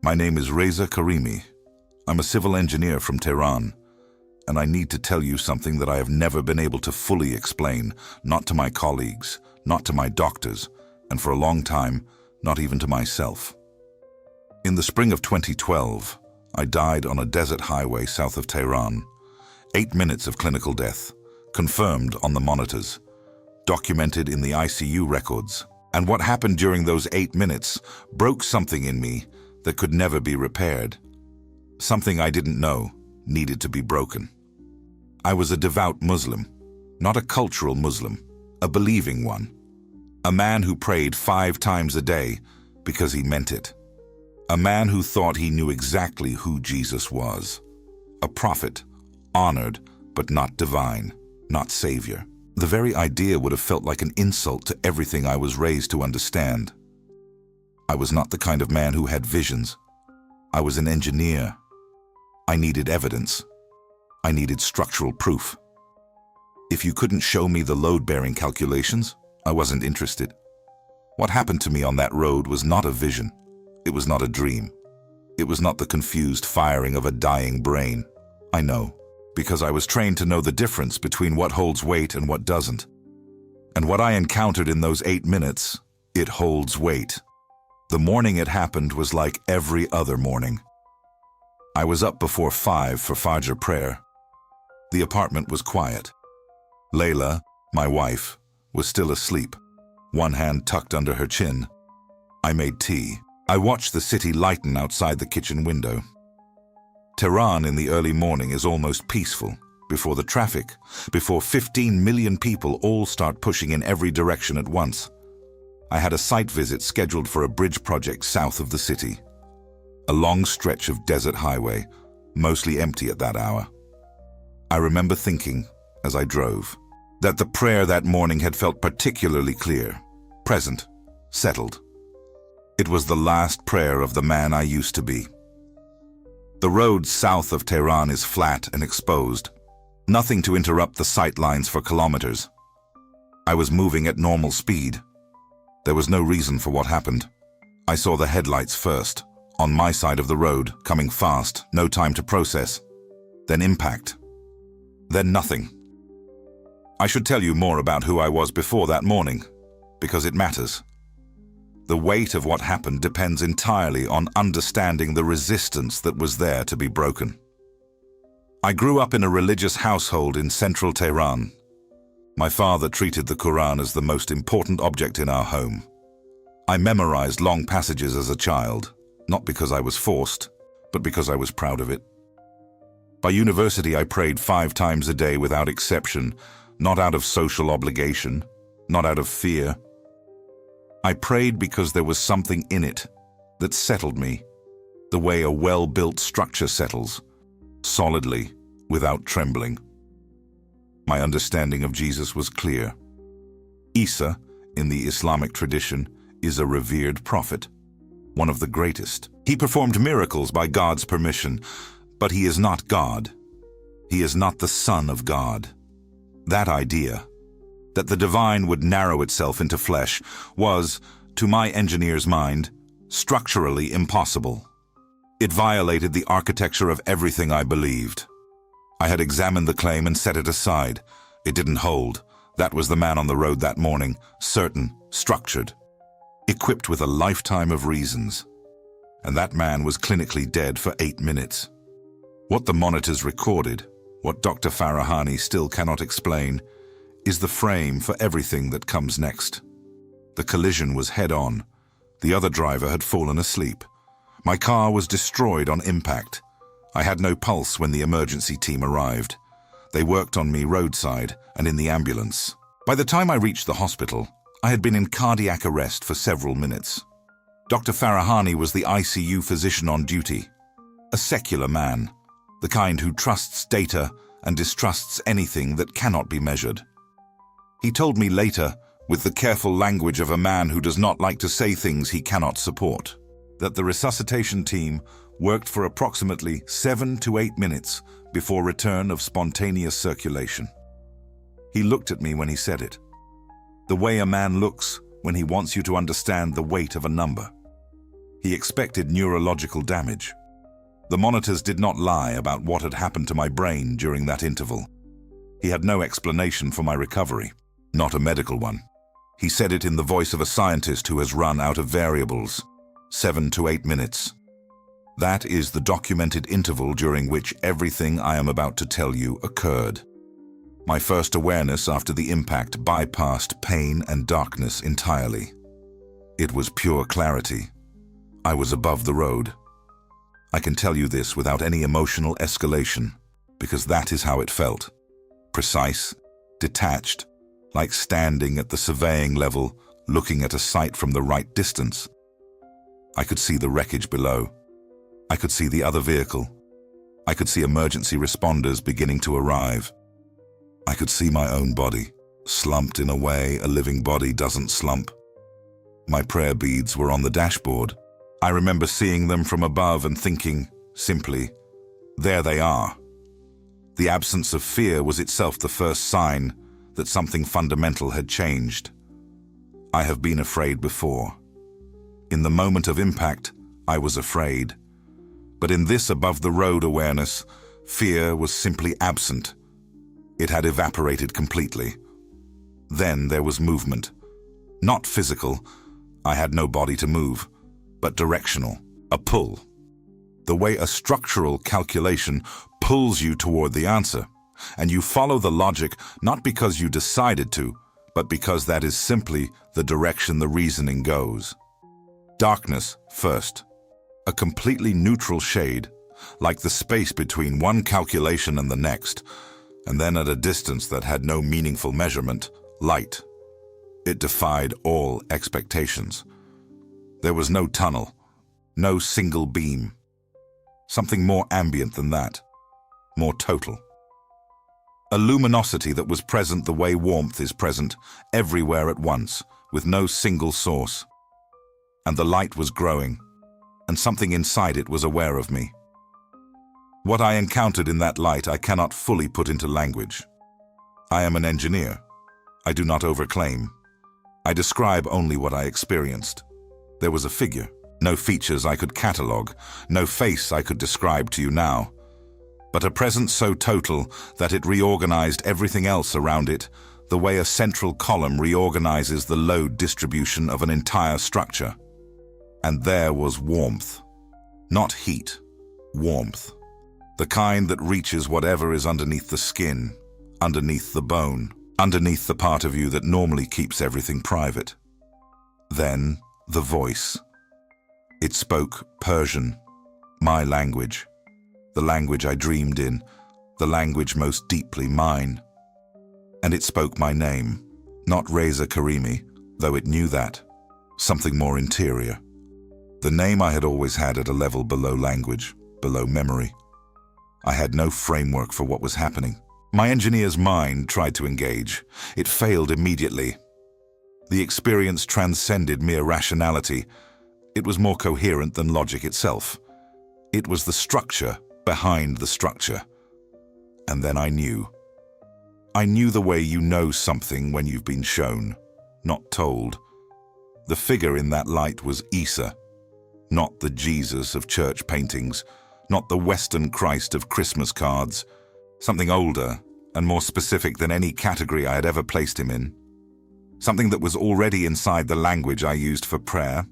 My name is Reza Karimi. I'm a civil engineer from Tehran, and I need to tell you something that I have never been able to fully explain, not to my colleagues, not to my doctors, and for a long time, not even to myself. In the spring of 2012, I died on a desert highway south of Tehran. 8 minutes of clinical death, confirmed on the monitors, documented in the ICU records. And what happened during those 8 minutes broke something in me that could never be repaired. Something I didn't know needed to be broken. I was a devout Muslim, not a cultural Muslim, a believing one. A man who prayed 5 times a day because he meant it. A man who thought he knew exactly who Jesus was. A prophet, honored but not divine, not savior. The very idea would have felt like an insult to everything I was raised to understand. I was not the kind of man who had visions. I was an engineer. I needed evidence. I needed structural proof. If you couldn't show me the load-bearing calculations, I wasn't interested. What happened to me on that road was not a vision. It was not a dream. It was not the confused firing of a dying brain. I know, because I was trained to know the difference between what holds weight and what doesn't. And what I encountered in those 8 minutes, it holds weight. The morning it happened was like every other morning. I was up before 5 for Fajr prayer. The apartment was quiet. Layla, my wife, was still asleep, one hand tucked under her chin. I made tea. I watched the city lighten outside the kitchen window. Tehran in the early morning is almost peaceful, before the traffic, before 15 million people all start pushing in every direction at once. I had a site visit scheduled for a bridge project south of the city. A long stretch of desert highway, mostly empty at that hour. I remember thinking, as I drove, that the prayer that morning had felt particularly clear, present, settled. It was the last prayer of the man I used to be. The road south of Tehran is flat and exposed, nothing to interrupt the sight lines for kilometers. I was moving at normal speed. There was no reason for what happened. I saw the headlights first, on my side of the road, coming fast, no time to process. Then impact. Then nothing. I should tell you more about who I was before that morning, because it matters. The weight of what happened depends entirely on understanding the resistance that was there to be broken. I grew up in a religious household in central Tehran. My father treated the Quran as the most important object in our home. I memorized long passages as a child, not because I was forced, but because I was proud of it. By university, I prayed 5 times a day without exception, not out of social obligation, not out of fear. I prayed because there was something in it that settled me, the way a well-built structure settles, solidly, without trembling. My understanding of Jesus was clear. Isa, in the Islamic tradition, is a revered prophet, one of the greatest. He performed miracles by God's permission, but he is not God. He is not the Son of God. That idea, that the divine would narrow itself into flesh, was, to my engineer's mind, structurally impossible. It violated the architecture of everything I believed. I had examined the claim and set it aside. It didn't hold. That was the man on the road that morning, certain, structured, equipped with a lifetime of reasons. And that man was clinically dead for 8 minutes. What the monitors recorded, what Dr. Farahani still cannot explain, is the frame for everything that comes next. The collision was head-on. The other driver had fallen asleep. My car was destroyed on impact. I had no pulse when the emergency team arrived. They worked on me roadside and in the ambulance. By the time I reached the hospital, I had been in cardiac arrest for several minutes. Dr. Farahani was the ICU physician on duty, a secular man, the kind who trusts data and distrusts anything that cannot be measured. He told me later, with the careful language of a man who does not like to say things he cannot support, that the resuscitation team worked for approximately 7 to 8 minutes before return of spontaneous circulation. He looked at me when he said it, the way a man looks when he wants you to understand the weight of a number. He expected neurological damage. The monitors did not lie about what had happened to my brain during that interval. He had no explanation for my recovery, not a medical one. He said it in the voice of a scientist who has run out of variables. 7 to 8 minutes. That is the documented interval during which everything I am about to tell you occurred. My first awareness after the impact bypassed pain and darkness entirely. It was pure clarity. I was above the road. I can tell you this without any emotional escalation, because that is how it felt. Precise, detached, like standing at the surveying level, looking at a site from the right distance. I could see the wreckage below. I could see the other vehicle. I could see emergency responders beginning to arrive. I could see my own body, slumped in a way a living body doesn't slump. My prayer beads were on the dashboard. I remember seeing them from above and thinking, simply, there they are. The absence of fear was itself the first sign that something fundamental had changed. I have been afraid before. In the moment of impact, I was afraid. But in this above-the-road awareness, fear was simply absent. It had evaporated completely. Then there was movement. Not physical. I had no body to move, but directional, a pull. The way a structural calculation pulls you toward the answer, and you follow the logic not because you decided to, but because that is simply the direction the reasoning goes. Darkness first. A completely neutral shade, like the space between one calculation and the next, and then at a distance that had no meaningful measurement, light. It defied all expectations. There was no tunnel, no single beam. Something more ambient than that, more total. A luminosity that was present the way warmth is present, everywhere at once, with no single source. And the light was growing, and something inside it was aware of me. What I encountered in that light I cannot fully put into language. I am an engineer. I do not overclaim. I describe only what I experienced. There was a figure, no features I could catalogue, no face I could describe to you now, but a presence so total that it reorganized everything else around it, the way a central column reorganizes the load distribution of an entire structure. And there was warmth. Not heat, warmth. The kind that reaches whatever is underneath the skin, underneath the bone, underneath the part of you that normally keeps everything private. Then, the voice. It spoke Persian, my language, the language I dreamed in, the language most deeply mine. And it spoke my name, not Reza Karimi, though it knew that, something more interior. The name I had always had at a level below language, below memory. I had no framework for what was happening. My engineer's mind tried to engage. It failed immediately. The experience transcended mere rationality. It was more coherent than logic itself. It was the structure behind the structure. And then I knew. I knew the way you know something when you've been shown, not told. The figure in that light was Isa, not the Jesus of church paintings, not the Western Christ of Christmas cards, something older and more specific than any category I had ever placed him in. Something that was already inside the language I used for prayer,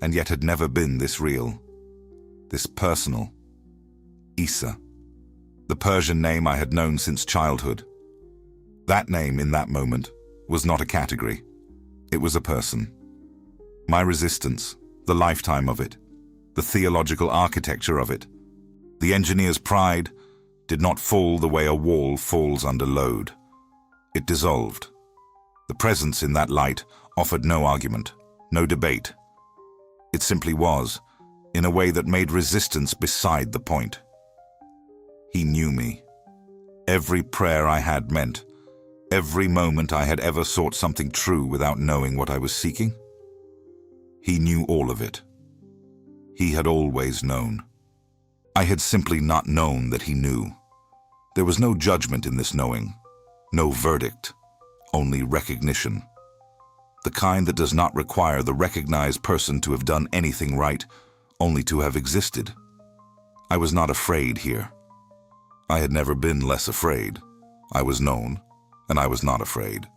and yet had never been this real, this personal. Isa, the Persian name I had known since childhood. That name in that moment was not a category. It was a person. My resistance, the lifetime of it, the theological architecture of it, the engineer's pride did not fall the way a wall falls under load. It dissolved. The presence in that light offered no argument, no debate. It simply was, in a way that made resistance beside the point. He knew me. Every prayer I had meant, every moment I had ever sought something true without knowing what I was seeking. He knew all of it. He had always known. I had simply not known that he knew. There was no judgment in this knowing, no verdict, only recognition. the kind that does not require the recognized person to have done anything right, only to have existed. I was not afraid here. I had never been less afraid. I was known, and I was not afraid.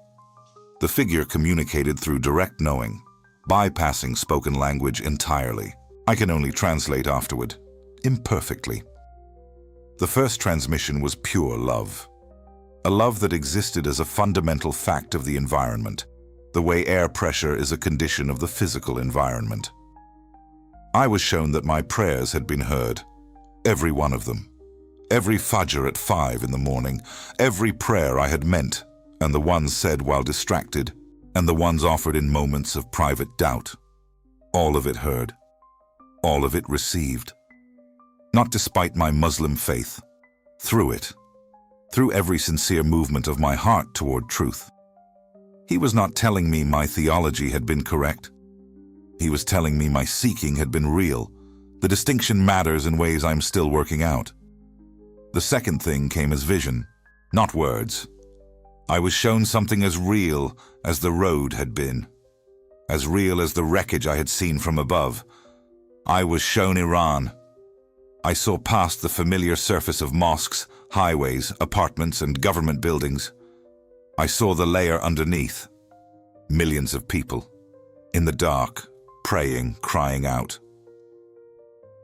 The figure communicated through direct knowing, bypassing spoken language entirely. I can only translate afterward, imperfectly. The first transmission was pure love. A love that existed as a fundamental fact of the environment, the way air pressure is a condition of the physical environment. I was shown that my prayers had been heard, every one of them. Every fajr at 5 in the morning, every prayer I had meant, and the ones said while distracted, and the ones offered in moments of private doubt. All of it heard. All of it received. Not despite my Muslim faith. Through it. Through every sincere movement of my heart toward truth. He was not telling me my theology had been correct. He was telling me my seeking had been real. The distinction matters in ways I'm still working out. The second thing came as vision, not words. I was shown something as real as the road had been, as real as the wreckage I had seen from above. I was shown Iran. I saw past the familiar surface of mosques, highways, apartments, and government buildings. I saw the layer underneath. Millions of people, in the dark, praying, crying out.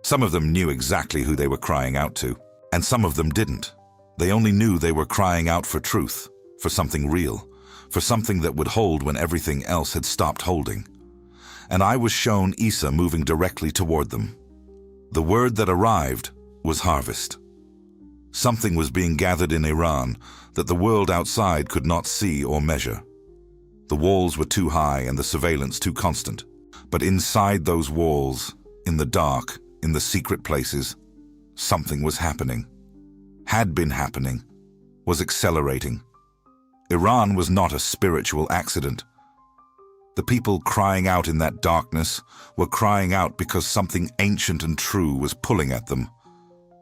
Some of them knew exactly who they were crying out to, and some of them didn't. They only knew they were crying out for truth, for something real, for something that would hold when everything else had stopped holding. And I was shown Isa moving directly toward them. The word that arrived was harvest. Something was being gathered in Iran that the world outside could not see or measure. The walls were too high and the surveillance too constant. But inside those walls, in the dark, in the secret places, something was happening. Had been happening. Was accelerating. Iran was not a spiritual accident. The people crying out in that darkness were crying out because something ancient and true was pulling at them.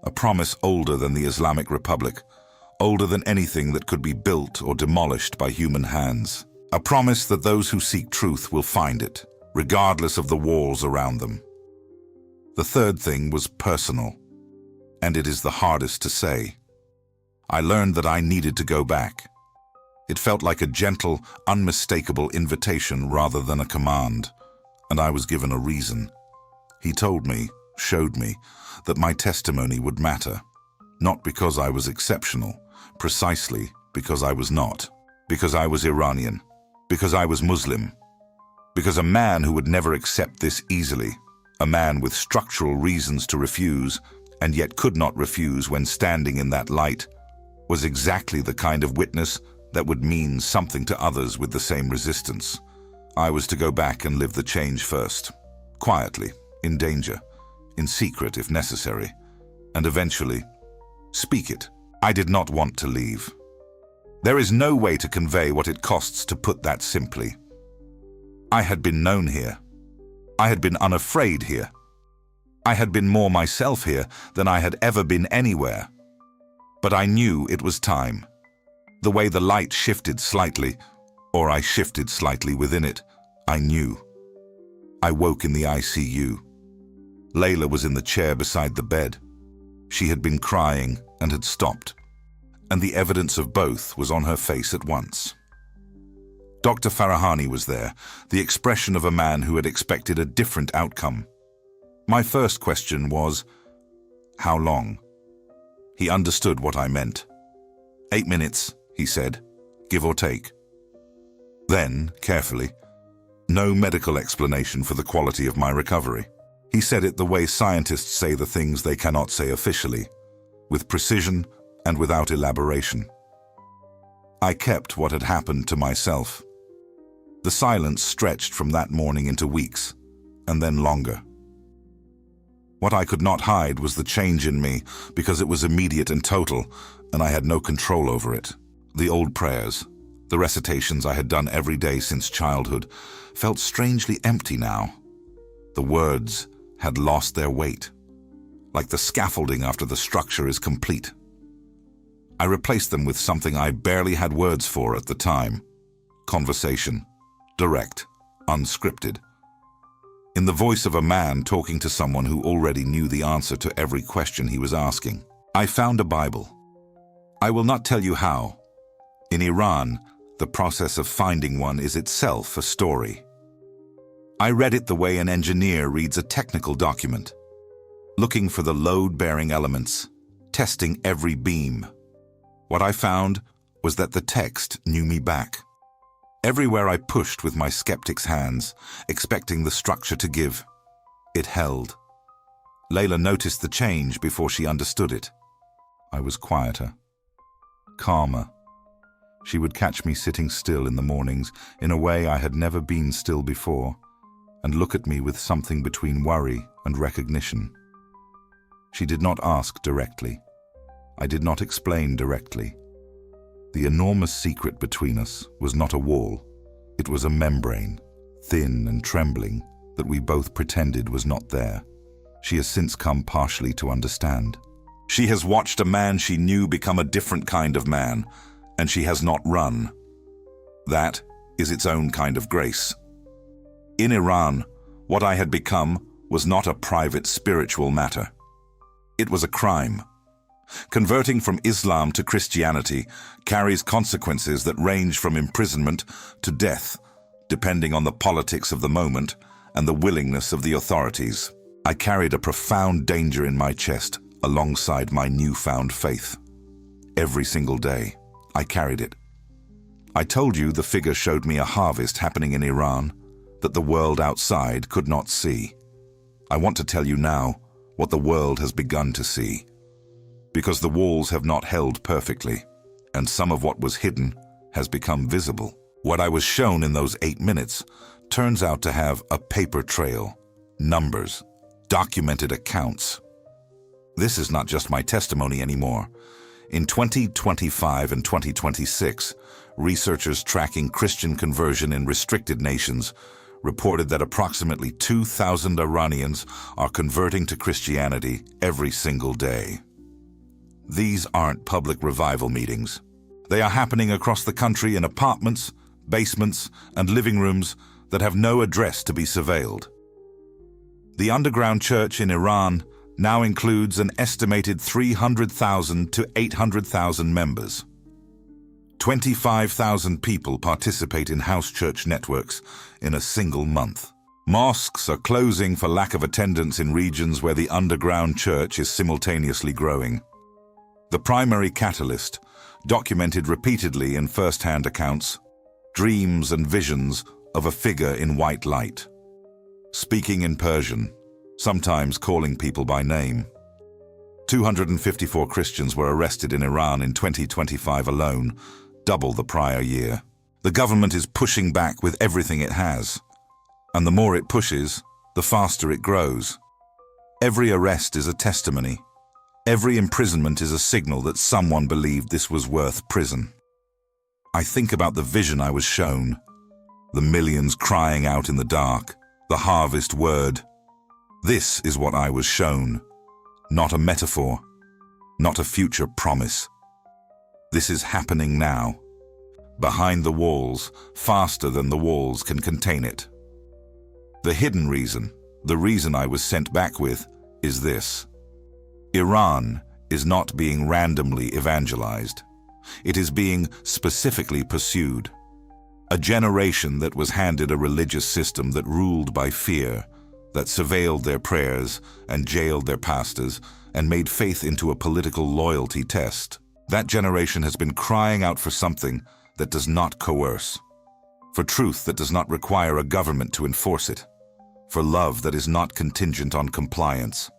A promise older than the Islamic Republic, older than anything that could be built or demolished by human hands. A promise that those who seek truth will find it, regardless of the walls around them. The third thing was personal, and it is the hardest to say. I learned that I needed to go back. It felt like a gentle, unmistakable invitation rather than a command, and I was given a reason. He told me, showed me, that my testimony would matter, not because I was exceptional, precisely because I was not, because I was Iranian, because I was Muslim, because a man who would never accept this easily, a man with structural reasons to refuse, and yet could not refuse when standing in that light, was exactly the kind of witness that would mean something to others with the same resistance. I was to go back and live the change first, quietly, in danger, in secret if necessary, and eventually speak it. I did not want to leave. There is no way to convey what it costs to put that simply. I had been known here. I had been unafraid here. I had been more myself here than I had ever been anywhere. But I knew it was time. The way the light shifted slightly, or I shifted slightly within it, I knew. I woke in the ICU. Layla was in the chair beside the bed. She had been crying and had stopped, and the evidence of both was on her face at once. Dr. Farahani was there, the expression of a man who had expected a different outcome. My first question was, how long? He understood what I meant. 8 minutes, he said, give or take. Then, carefully, no medical explanation for the quality of my recovery. He said it the way scientists say the things they cannot say officially, with precision and without elaboration. I kept what had happened to myself. The silence stretched from that morning into weeks, and then longer. What I could not hide was the change in me because it was immediate and total, and I had no control over it. The old prayers, the recitations I had done every day since childhood, felt strangely empty now. The words had lost their weight, like the scaffolding after the structure is complete. I replaced them with something I barely had words for at the time. Conversation. Direct, unscripted. In the voice of a man talking to someone who already knew the answer to every question he was asking. I found a Bible. I will not tell you how. In Iran, the process of finding one is itself a story. I read it the way an engineer reads a technical document, looking for the load-bearing elements, testing every beam. What I found was that the text knew me back. Everywhere I pushed with my skeptic's hands, expecting the structure to give, it held. Layla noticed the change before she understood it. I was quieter, calmer. She would catch me sitting still in the mornings in a way I had never been still before, and look at me with something between worry and recognition. She did not ask directly. I did not explain directly. The enormous secret between us was not a wall. It was a membrane, thin and trembling, that we both pretended was not there. She has since come partially to understand. She has watched a man she knew become a different kind of man, and she has not run. That is its own kind of grace. In Iran, what I had become was not a private spiritual matter. It was a crime. Converting from Islam to Christianity carries consequences that range from imprisonment to death, depending on the politics of the moment and the willingness of the authorities. I carried a profound danger in my chest alongside my newfound faith. Every single day, I carried it. I told you the figure showed me a harvest happening in Iran that the world outside could not see. I want to tell you now what the world has begun to see. Because the walls have not held perfectly, and some of what was hidden has become visible. What I was shown in those 8 minutes turns out to have a paper trail, numbers, documented accounts. This is not just my testimony anymore. In 2025 and 2026, researchers tracking Christian conversion in restricted nations reported that approximately 2,000 Iranians are converting to Christianity every single day. These aren't public revival meetings. They are happening across the country in apartments, basements, and living rooms that have no address to be surveilled. The underground church in Iran now includes an estimated 300,000 to 800,000 members. 25,000 people participate in house church networks in a single month. Mosques are closing for lack of attendance in regions where the underground church is simultaneously growing. The primary catalyst, documented repeatedly in first-hand accounts, dreams and visions of a figure in white light, speaking in Persian, sometimes calling people by name. 254 Christians were arrested in Iran in 2025 alone, double the prior year. The government is pushing back with everything it has, and the more it pushes, the faster it grows. Every arrest is a testimony. Every imprisonment is a signal that someone believed this was worth prison. I think about the vision I was shown, the millions crying out in the dark, the harvest word. This is what I was shown, not a metaphor, not a future promise. This is happening now, behind the walls, faster than the walls can contain it. The hidden reason, the reason I was sent back with, is this. Iran is not being randomly evangelized. It is being specifically pursued. A generation that was handed a religious system that ruled by fear, that surveilled their prayers and jailed their pastors and made faith into a political loyalty test. That generation has been crying out for something that does not coerce, for truth that does not require a government to enforce it, for love that is not contingent on compliance.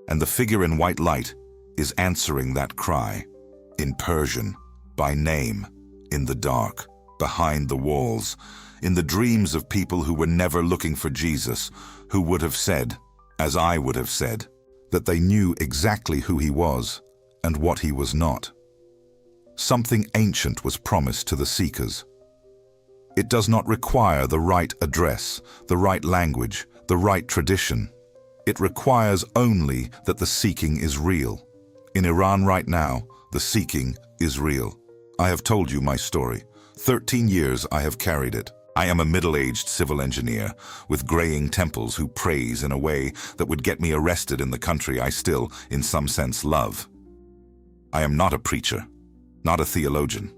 And the figure in white light is answering that cry, in Persian, by name, in the dark, behind the walls, in the dreams of people who were never looking for Jesus, who would have said, as I would have said, that they knew exactly who he was and what he was not. Something ancient was promised to the seekers. It does not require the right address, the right language, the right tradition. It requires only that the seeking is real. In Iran right now, the seeking is real. I have told you my story. 13 years I have carried it. I am a middle-aged civil engineer with graying temples who prays in a way that would get me arrested in the country I still, in some sense, love. I am not a preacher, not a theologian.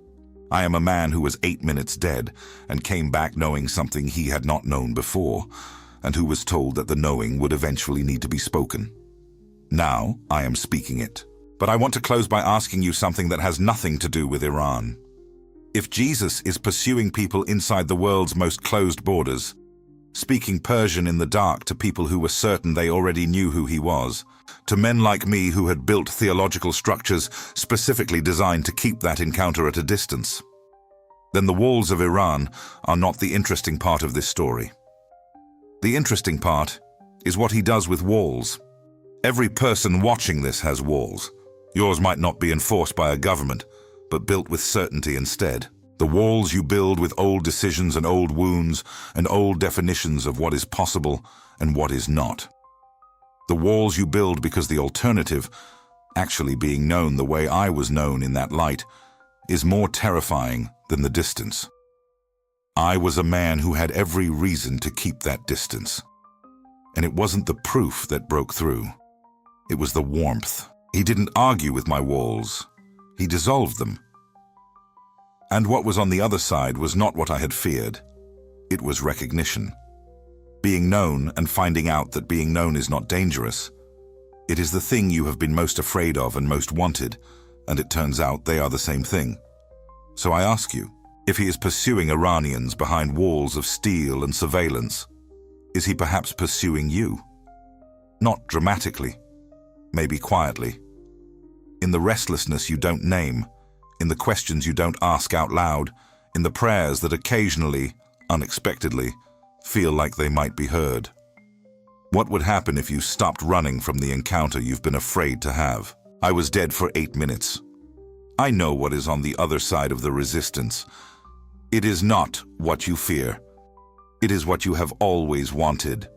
I am a man who was 8 minutes dead and came back knowing something he had not known before, and who was told that the knowing would eventually need to be spoken. Now I am speaking it. But I want to close by asking you something that has nothing to do with Iran. If Jesus is pursuing people inside the world's most closed borders, speaking Persian in the dark to people who were certain they already knew who he was, to men like me who had built theological structures specifically designed to keep that encounter at a distance, then the walls of Iran are not the interesting part of this story. The interesting part is what he does with walls. Every person watching this has walls. Yours might not be enforced by a government, but built with certainty instead. The walls you build with old decisions and old wounds and old definitions of what is possible and what is not. The walls you build because the alternative, actually being known the way I was known in that light, is more terrifying than the distance. I was a man who had every reason to keep that distance. And it wasn't the proof that broke through. It was the warmth. He didn't argue with my walls. He dissolved them. And what was on the other side was not what I had feared. It was recognition. Being known and finding out that being known is not dangerous. It is the thing you have been most afraid of and most wanted, and it turns out they are the same thing. So I ask you, if he is pursuing Iranians behind walls of steel and surveillance, is he perhaps pursuing you? Not dramatically, maybe quietly. In the restlessness you don't name, in the questions you don't ask out loud, in the prayers that occasionally, unexpectedly, feel like they might be heard. What would happen if you stopped running from the encounter you've been afraid to have? I was dead for 8 minutes. I know what is on the other side of the resistance. It is not what you fear. It is what you have always wanted.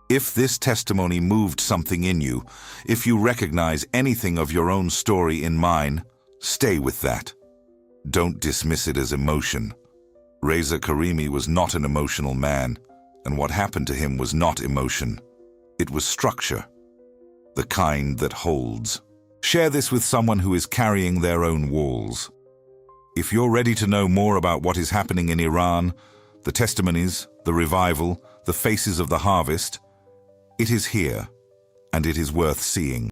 If this testimony moved something in you, if you recognize anything of your own story in mine, stay with that. Don't dismiss it as emotion. Reza Karimi was not an emotional man, and what happened to him was not emotion. It was structure, the kind that holds. Share this with someone who is carrying their own walls. If you're ready to know more about what is happening in Iran, the testimonies, the revival, the faces of the harvest, it is here, and it is worth seeing.